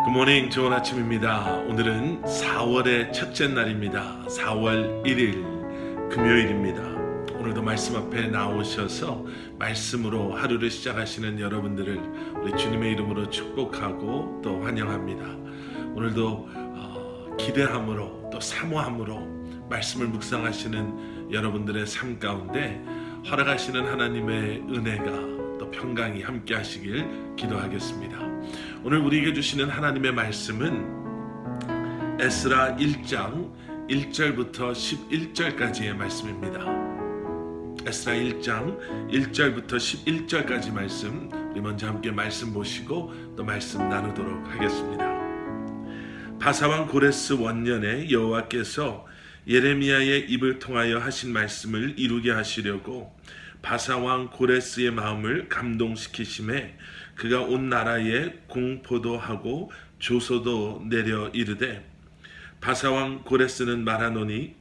굿모닝, 좋은 아침입니다. 오늘은 4월의 첫째 날입니다. 4월 1일 금요일입니다. 오늘도 말씀 앞에 나오셔서 말씀으로 하루를 시작하시는 여러분들을 우리 주님의 이름으로 축복하고 또 환영합니다. 오늘도 기대함으로 또 사모함으로 말씀을 묵상하시는 여러분들의 삶 가운데 허락하시는 하나님의 은혜가 또 평강이 함께 하시길 기도하겠습니다. 오늘 우리에게 주시는 하나님의 말씀은 에스라 1장 1절부터 11절까지의 말씀입니다. 에스라 1장 1절부터 11절까지 말씀, 우리 먼저 함께 말씀 보시고 또 말씀 나누도록 하겠습니다. 바사왕 고레스 원년에 여호와께서 예레미야의 입을 통하여 하신 말씀을 이루게 하시려고 바사왕 고레스의 마음을 감동시키심에 그가 온 나라에 공포도 하고 조소도 내려 이르되, 바사왕 고레스는 말하노니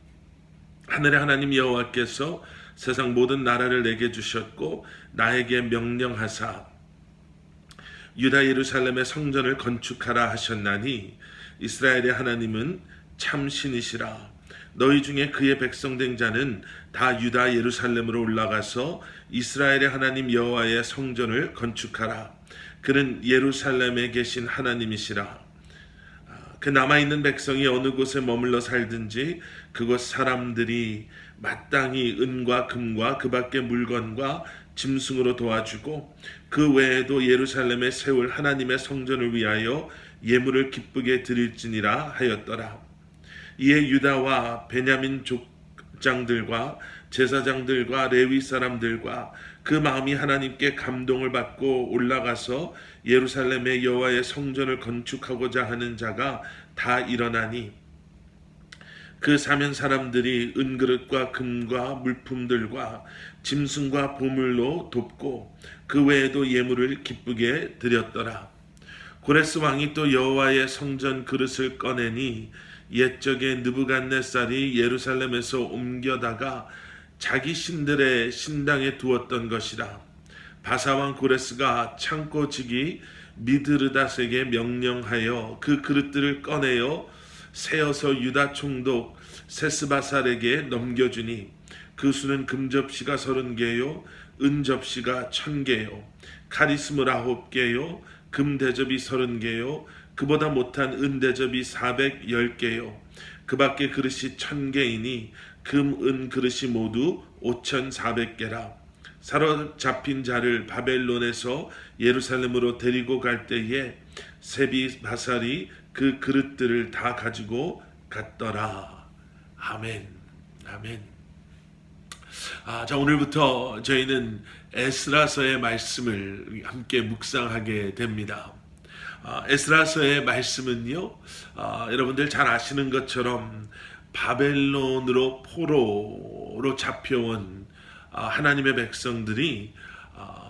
하늘의 하나님 여호와께서 세상 모든 나라를 내게 주셨고 나에게 명령하사 유다 예루살렘의 성전을 건축하라 하셨나니 이스라엘의 하나님은 참 신이시라. 너희 중에 그의 백성된 자는 다 유다 예루살렘으로 올라가서 이스라엘의 하나님 여호와의 성전을 건축하라. 그는 예루살렘에 계신 하나님이시라. 그 남아있는 백성이 어느 곳에 머물러 살든지 그곳 사람들이 마땅히 은과 금과 그 밖의 물건과 짐승으로 도와주고 그 외에도 예루살렘에 세울 하나님의 성전을 위하여 예물을 기쁘게 드릴지니라 하였더라. 이에 유다와 베냐민 족장들과 제사장들과 레위 사람들과 그 마음이 하나님께 감동을 받고 올라가서 예루살렘의 여호와의 성전을 건축하고자 하는 자가 다 일어나니 그 사면 사람들이 은그릇과 금과 물품들과 짐승과 보물로 돕고 그 외에도 예물을 기쁘게 드렸더라. 고레스 왕이 또 여호와의 성전 그릇을 꺼내니 옛적에 느부갓네살이 예루살렘에서 옮겨다가 자기 신들의 신당에 두었던 것이라. 바사왕 고레스가 창고지기 미드르닷에게 명령하여 그 그릇들을 꺼내어 세어서 유다 총독 세스바살에게 넘겨주니 그 수는 금접시가 30개요 은접시가 1000개요 칼이 29개요 금대접이 30개요 그보다 못한 은대접이 410개요 그 밖에 그릇이 1000개이니 금, 은 그릇이 모두 5400개라. 사로잡힌 자를 바벨론에서 예루살렘으로 데리고 갈 때에 세비바살이 그 그릇들을 다 가지고 갔더라. 아멘. 아멘. 자, 오늘부터 저희는 에스라서의 말씀을 함께 묵상하게 됩니다. 에스라서의 말씀은요, 여러분들 잘 아시는 것처럼 바벨론으로 포로로 잡혀온 하나님의 백성들이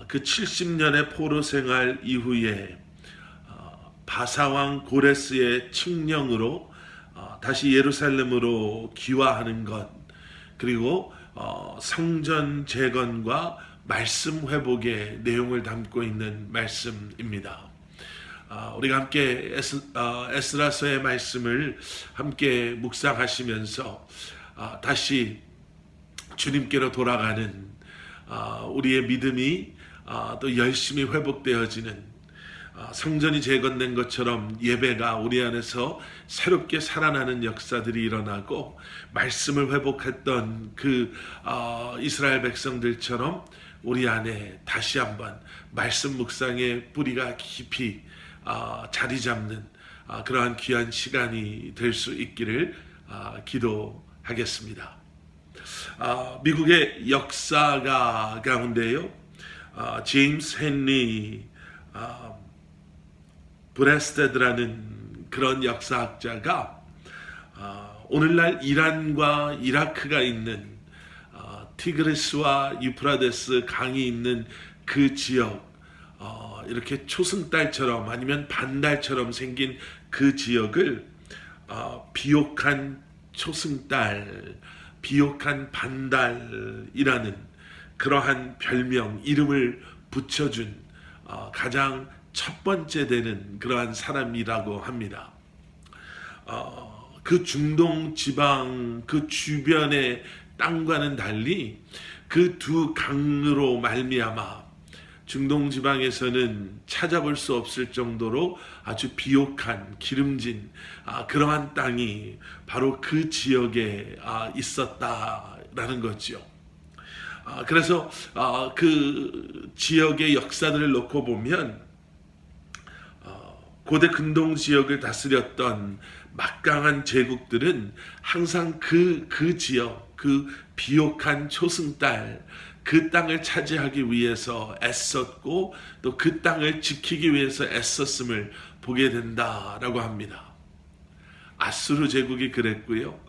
그 70년의 포로 생활 이후에 바사왕 고레스의 칙령으로 다시 예루살렘으로 귀화하는 것, 그리고 성전 재건과 말씀 회복의 내용을 담고 있는 말씀입니다. 우리가 함께 에스라서의 말씀을 함께 묵상하시면서 다시 주님께로 돌아가는 우리의 믿음이 또 열심히 회복되어지는, 성전이 재건된 것처럼 예배가 우리 안에서 새롭게 살아나는 역사들이 일어나고 말씀을 회복했던 그 이스라엘 백성들처럼 우리 안에 다시 한번 말씀 묵상의 뿌리가 깊이 자리 잡는 그러한 귀한 시간이 될 수 있기를 기도하겠습니다. 미국의 역사가 가운데요, 제임스 헨리 브레스테드라는 그런 역사학자가 오늘날 이란과 이라크가 있는 티그리스와 유프라데스 강이 있는 그 지역, 이렇게 초승달처럼 아니면 반달처럼 생긴 그 지역을 비옥한 초승달, 비옥한 반달이라는 그러한 별명, 이름을 붙여준 가장 첫 번째 되는 그러한 사람이라고 합니다. 그 중동 지방 그 주변의 땅과는 달리 그 두 강으로 말미암아 중동 지방에서는 찾아볼 수 없을 정도로 아주 비옥한 기름진 그러한 땅이 바로 그 지역에 있었다라는 거죠. 그래서 그 지역의 역사들을 놓고 보면 고대 근동 지역을 다스렸던 막강한 제국들은 항상 그 지역, 그 비옥한 초승달, 그 땅을 차지하기 위해서 애썼고 또 그 땅을 지키기 위해서 애썼음을 보게 된다라고 합니다. 아수르 제국이 그랬고요.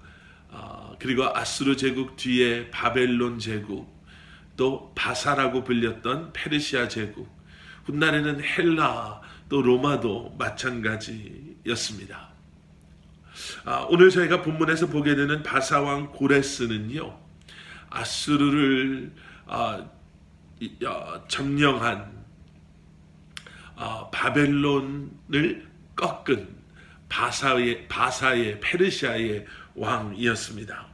그리고 아수르 제국 뒤에 바벨론 제국, 또 바사라고 불렸던 페르시아 제국, 훗날에는 헬라, 또 로마도 마찬가지였습니다. 오늘 저희가 본문에서 보게 되는 바사왕 고레스는요, 아수르를 점령한 바벨론을 꺾은 바사의 페르시아의 왕이었습니다.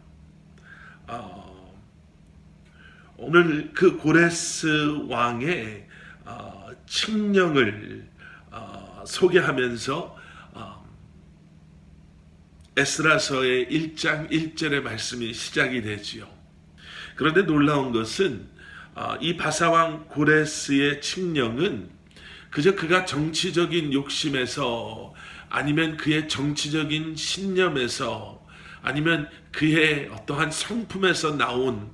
오늘 그 고레스 왕의 칙령을 소개하면서 에스라서의 1장 1절의 말씀이 시작이 되지요. 그런데 놀라운 것은 이 바사왕 고레스의 칙령은 그저 그가 정치적인 욕심에서 아니면 그의 정치적인 신념에서 아니면 그의 어떠한 성품에서 나온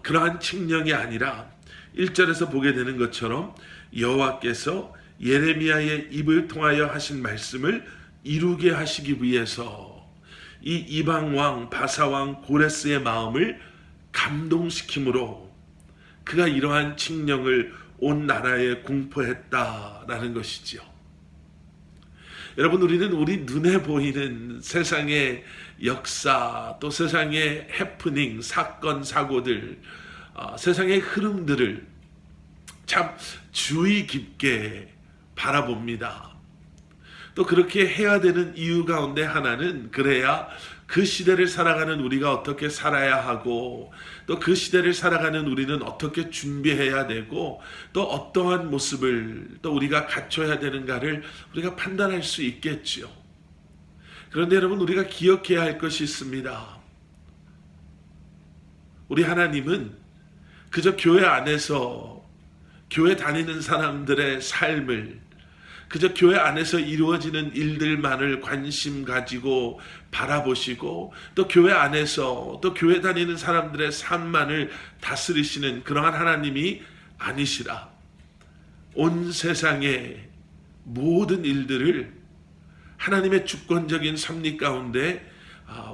그러한 칙령이 아니라 1절에서 보게 되는 것처럼 여호와께서 예레미야의 입을 통하여 하신 말씀을 이루게 하시기 위해서 이 이방왕 바사왕 고레스의 마음을 감동시킴으로 그가 이러한 칙령을 온 나라에 공포했다라는 것이지요. 여러분, 우리는 우리 눈에 보이는 세상의 역사, 또 세상의 해프닝, 사건, 사고들, 세상의 흐름들을 참 주의 깊게 바라봅니다. 또 그렇게 해야 되는 이유 가운데 하나는 그래야 그 시대를 살아가는 우리가 어떻게 살아야 하고 또 그 시대를 살아가는 우리는 어떻게 준비해야 되고 또 어떠한 모습을 또 우리가 갖춰야 되는가를 우리가 판단할 수 있겠지요. 그런데 여러분, 우리가 기억해야 할 것이 있습니다. 우리 하나님은 그저 교회 안에서 교회 다니는 사람들의 삶을 그저 교회 안에서 이루어지는 일들만을 관심 가지고 바라보시고 또 교회 안에서 또 교회 다니는 사람들의 삶만을 다스리시는 그러한 하나님이 아니시라. 온 세상의 모든 일들을 하나님의 주권적인 섭리 가운데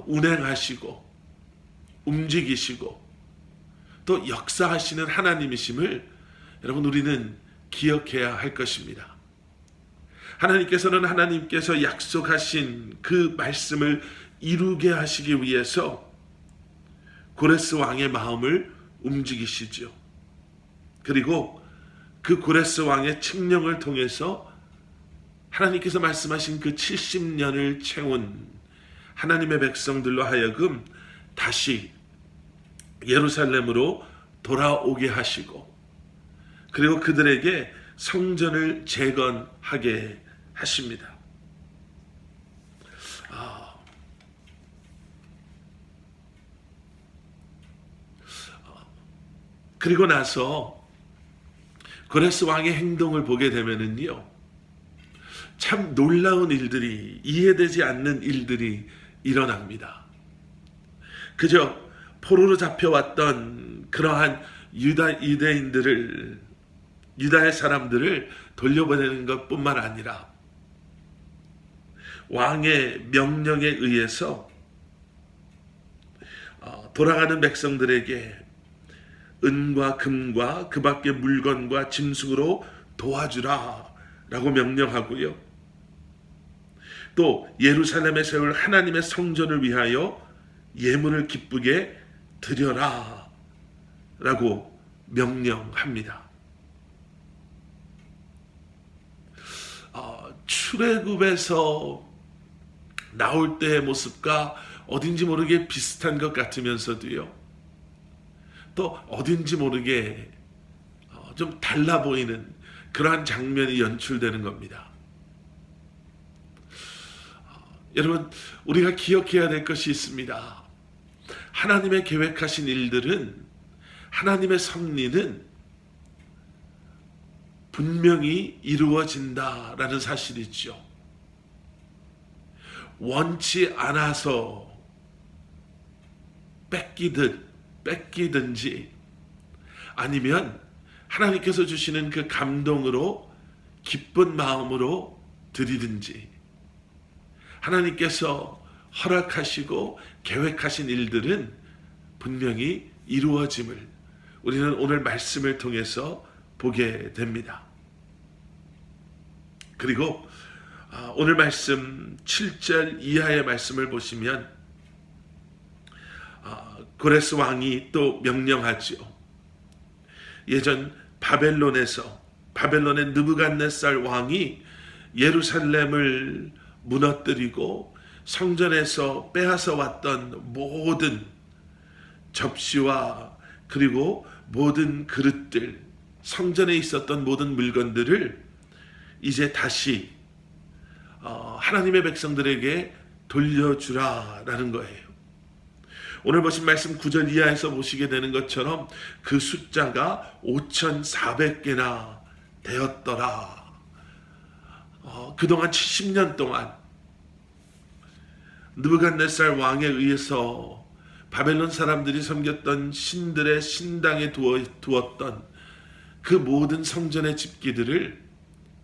운행하시고 움직이시고 또 역사하시는 하나님이심을 여러분, 우리는 기억해야 할 것입니다. 하나님께서 약속하신 그 말씀을 이루게 하시기 위해서 고레스 왕의 마음을 움직이시죠. 그리고 그 고레스 왕의 칙령을 통해서 하나님께서 말씀하신 그 70년을 채운 하나님의 백성들로 하여금 다시 예루살렘으로 돌아오게 하시고 그리고 그들에게 성전을 재건하게 하십니다. 그리고 나서 고레스 왕의 행동을 보게 되면은요, 참 놀라운 일들이, 이해되지 않는 일들이 일어납니다. 그저 포로로 잡혀왔던 그러한 유다의 사람들을 돌려보내는 것뿐만 아니라 왕의 명령에 의해서 돌아가는 백성들에게 은과 금과 그 밖의 물건과 짐승으로 도와주라 라고 명령하고요. 또 예루살렘에 세울 하나님의 성전을 위하여 예물을 기쁘게 드려라 라고 명령합니다. 출애굽에서 나올 때의 모습과 어딘지 모르게 비슷한 것 같으면서도요, 또 어딘지 모르게 좀 달라 보이는 그러한 장면이 연출되는 겁니다. 여러분, 우리가 기억해야 될 것이 있습니다. 하나님의 계획하신 일들은, 하나님의 섭리는 분명히 이루어진다라는 사실이죠. 원치 않아서 뺏기든지 아니면 하나님께서 주시는 그 감동으로 기쁜 마음으로 드리든지, 하나님께서 허락하시고 계획하신 일들은 분명히 이루어짐을 우리는 오늘 말씀을 통해서 보게 됩니다. 그리고 오늘 말씀 7절 이하의 말씀을 보시면 고레스 왕이 또 명령하죠. 예전 바벨론의 느부갓네살 왕이 예루살렘을 무너뜨리고 성전에서 빼앗아 왔던 모든 접시와 그리고 모든 그릇들, 성전에 있었던 모든 물건들을 이제 다시 하나님의 백성들에게 돌려주라라는 거예요. 오늘 보신 말씀 9절 이하에서 보시게 되는 것처럼 그 숫자가 5,400개나 되었더라. 그동안 70년 동안 느부갓네살 왕에 의해서 바벨론 사람들이 섬겼던 신들의 신당에 두었던 그 모든 성전의 집기들을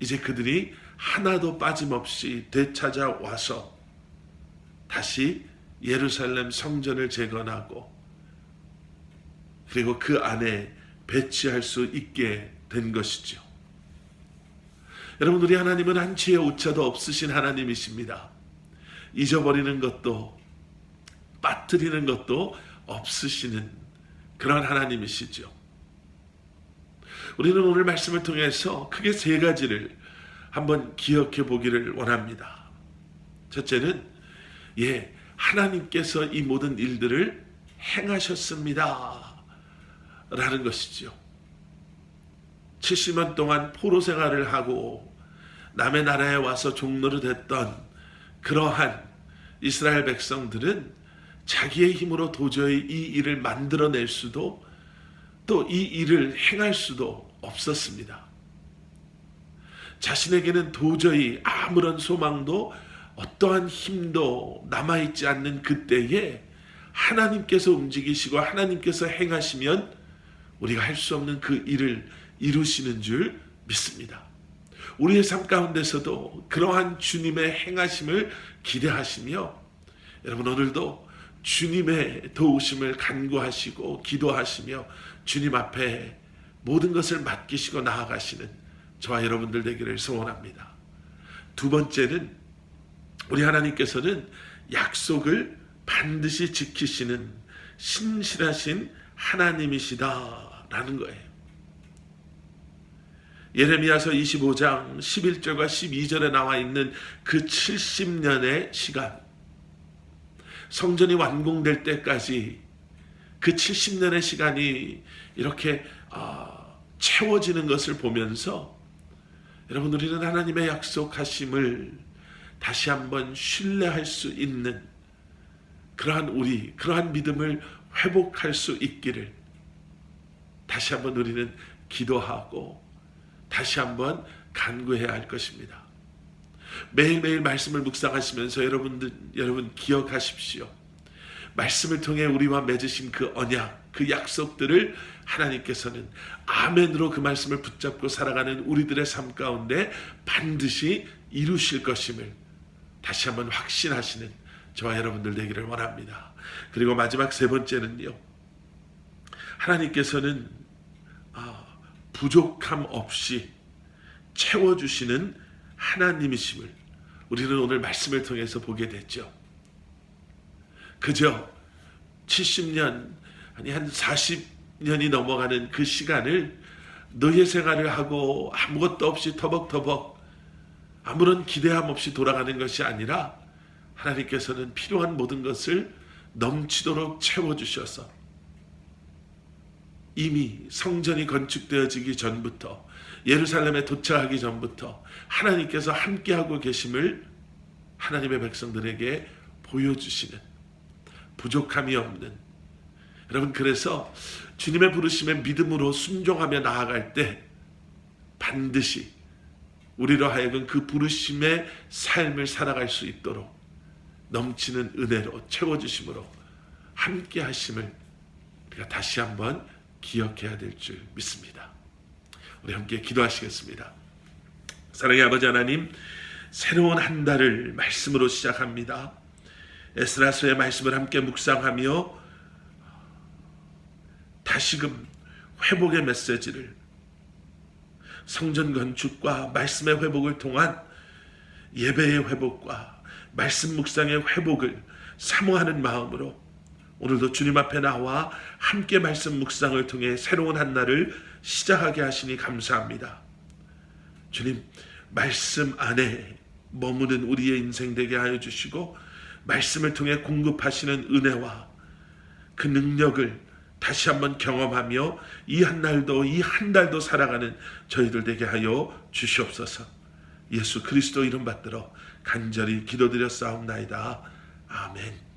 이제 그들이 하나도 빠짐없이 되찾아와서 다시 예루살렘 성전을 재건하고 그리고 그 안에 배치할 수 있게 된 것이죠. 여러분, 우리 하나님은 한치의 오차도 없으신 하나님이십니다. 잊어버리는 것도 빠뜨리는 것도 없으시는 그런 하나님이시죠. 우리는 오늘 말씀을 통해서 크게 세 가지를 한번 기억해 보기를 원합니다. 첫째는 하나님께서 이 모든 일들을 행하셨습니다 라는 것이죠. 70년 동안 포로 생활을 하고 남의 나라에 와서 종노릇했던 그러한 이스라엘 백성들은 자기의 힘으로 도저히 이 일을 만들어낼 수도 또 이 일을 행할 수도 없었습니다. 자신에게는 도저히 아무런 소망도 어떠한 힘도 남아있지 않는 그때에 하나님께서 움직이시고 하나님께서 행하시면 우리가 할 수 없는 그 일을 이루시는 줄 믿습니다. 우리의 삶 가운데서도 그러한 주님의 행하심을 기대하시며 여러분, 오늘도 주님의 도우심을 간구하시고 기도하시며 주님 앞에 모든 것을 맡기시고 나아가시는 저와 여러분들 되기를 소원합니다. 두 번째는 우리 하나님께서는 약속을 반드시 지키시는 신실하신 하나님이시다라는 거예요. 예레미야서 25장 11절과 12절에 나와 있는 그 70년의 시간, 성전이 완공될 때까지 그 70년의 시간이 이렇게 채워지는 것을 보면서 여러분, 우리는 하나님의 약속하심을 다시 한번 신뢰할 수 있는 그러한 믿음을 회복할 수 있기를 다시 한번 우리는 기도하고 다시 한번 간구해야 할 것입니다. 매일매일 말씀을 묵상하시면서 여러분 기억하십시오. 말씀을 통해 우리와 맺으신 그 언약, 그 약속들을 하나님께서는 아멘으로 그 말씀을 붙잡고 살아가는 우리들의 삶 가운데 반드시 이루실 것임을 다시 한번 확신하시는 저와 여러분들 되기를 원합니다. 그리고 마지막 세 번째는요, 하나님께서는 부족함 없이 채워주시는 하나님이심을 우리는 오늘 말씀을 통해서 보게 됐죠. 그저 70년 아니 한 40년이 넘어가는 그 시간을 노예 생활을 하고 아무것도 없이 터벅터벅 아무런 기대함 없이 돌아가는 것이 아니라 하나님께서는 필요한 모든 것을 넘치도록 채워주셔서 이미 성전이 건축되어지기 전부터, 예루살렘에 도착하기 전부터 하나님께서 함께하고 계심을 하나님의 백성들에게 보여주시는, 부족함이 없는, 여러분, 그래서 주님의 부르심에 믿음으로 순종하며 나아갈 때 반드시 우리로 하여금 그 부르심의 삶을 살아갈 수 있도록 넘치는 은혜로 채워주심으로 함께 하심을 우리가 다시 한번 기억해야 될 줄 믿습니다. 우리 함께 기도하시겠습니다. 사랑의 아버지 하나님, 새로운 한 달을 말씀으로 시작합니다. 에스라서의 말씀을 함께 묵상하며 다시금 회복의 메시지를, 성전 건축과 말씀의 회복을 통한 예배의 회복과 말씀 묵상의 회복을 사모하는 마음으로 오늘도 주님 앞에 나와 함께 말씀 묵상을 통해 새로운 한 날을 시작하게 하시니 감사합니다. 주님, 말씀 안에 머무는 우리의 인생 되게 하여 주시고 말씀을 통해 공급하시는 은혜와 그 능력을 다시 한번 경험하며 이 한 달도 살아가는 저희들 되게 하여 주시옵소서. 예수 그리스도 이름 받들어 간절히 기도드렸사옵나이다. 아멘.